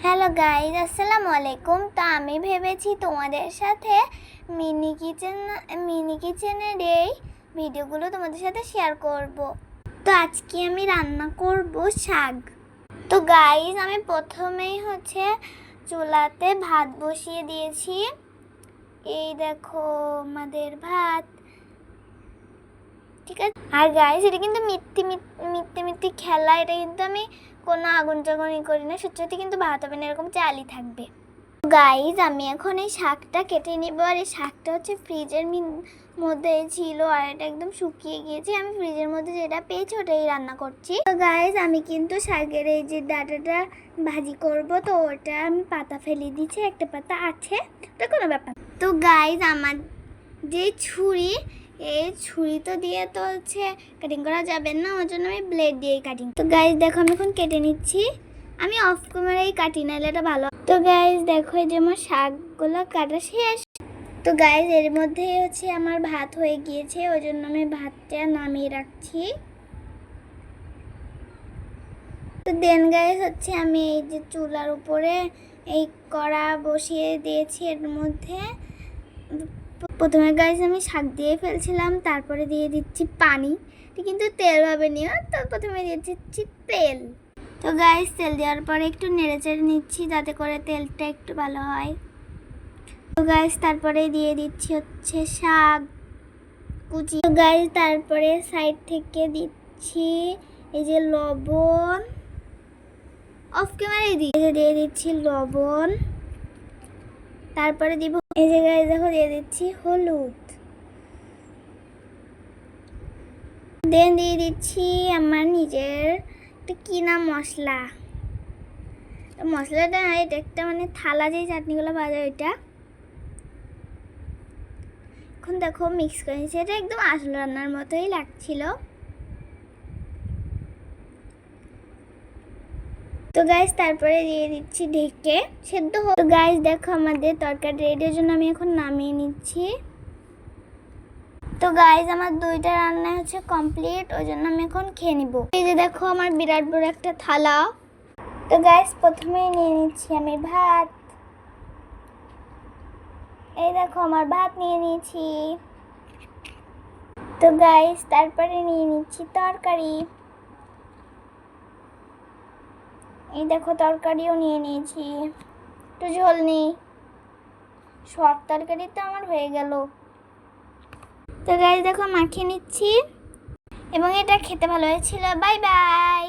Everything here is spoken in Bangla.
হ্যালো গাইজ, আসসালামু আলাইকুম। তো আমি ভেবেছি তোমাদের সাথে মিনি কিচেনের এই ভিডিওগুলো তোমাদের সাথে শেয়ার করব। তো আজকে আমি রান্না করব শাক। তো গাইজ, আমি প্রথমেই চুলাতে ভাত বসিয়ে দিয়েছি। এই দেখো আমাদের ভাত, ঠিক আছে। আর গাইজ, এটা কিন্তু মিথ্যে খেলা। এটা কিন্তু আমি কোনো আগুন টাগুন করি না, সত্যি কিন্তু ভাত হবে না, এরকম চালই থাকবে। গাইজ, আমি এখন এই শাকটা কেটে নিব। আর এই শাকটা ফ্রিজের মধ্যে ছিল, আর এটা একদম শুকিয়ে গিয়েছে। আমি ফ্রিজের মধ্যে যেটা পেয়েছি ওটাই রান্না করছি। তো গাইজ, আমি কিন্তু শাকের এই যে ডাঁটাটা ভাজি করব, তো ওটা আমি পাতা ফেলে দিচ্ছি, একটা পাতা আছে, ওটা কোনো ব্যাপার। তো গাইজ, আমার যে ছুরি, এই ছুরি তো দিয়ে তো কাটিং করা যাবে না, ওর জন্য আমি ব্লেড দিয়ে কাটিং। তো গাইজ দেখো, আমি এখন কেটে নিচ্ছি। আমি অফ ক্যামেরায় কাটি, নাহলে এটা ভালো। তো গাইজ দেখো, এই যে আমার শাকগুলো কাটা শেষ। তো গাইজ, এর মধ্যে আমার ভাত হয়ে গিয়েছে, ওই জন্য আমি ভাতটা নামিয়ে রাখছি। তো দেন গাইজ আমি এই যে চুলার উপরে এই কড়া বসিয়ে দিয়েছি। এর মধ্যে প্রথমে গাইজ আমি শাক দিয়ে ফেলছিলাম, তারপরে দিয়ে দিচ্ছি পানি, কিন্তু তেল ভাবে নিও। তো প্রথমে দিয়ে দিচ্ছি তেল। তো গাইজ, তেল দেওয়ার পরে একটু নেড়েচেড়ে নিচ্ছি, যাতে করে তেলটা একটু ভালো হয়। তো গাইজ, তারপরে দিয়ে দিচ্ছি শাক কুচি। তো গাইজ, তারপরে সাইড থেকে দিচ্ছি এই যে লবণ, অফ ক্যামেরায় দিয়ে দিচ্ছি লবণ। তারপরে দিব এই যে গাইজ দেখো, দিয়ে দিচ্ছি হলুদ। দেন দিয়ে দিচ্ছি আমার নিজের একটা কিনা মশলা। মশলাটা এটা একটা থালা যে চাটনিগুলো ভাজা, ওইটা এখন দেখো মিক্স করে নিচ্ছি। এটা একদম আসল রান্নার মতোই লাগছিল। তো গাইজ, তারপরে দিয়ে দিচ্ছি ঢেকে সেদ্ধ হোক। তো গাইজ দেখো, আমাদের তরকারি রেডির জন্য আমি এখন নামিয়ে নিচ্ছি। তো গাইজ, আমার দুইটা রান্না কমপ্লিট, ওই জন্য আমি এখন খেয়ে নিব। এই যে দেখো, আমার বিরাট বড় একটা থালা। তো গাইজ, প্রথমেই নিয়ে নিচ্ছি আমি ভাত। এই দেখো, আমার ভাত নিয়ে নিয়েছি। তো গাইজ, তারপরে নিয়ে নিচ্ছি তরকারি। এই দেখো, তরকারিও নিয়ে নিয়েছি। একটু ঝোল নেই, সব তরকারি তো আমার হয়ে গেল। তো গাইজ দেখো, মাখিয়ে নিচ্ছি, এবং এটা খেতে ভালো হয়েছিল। Bye bye.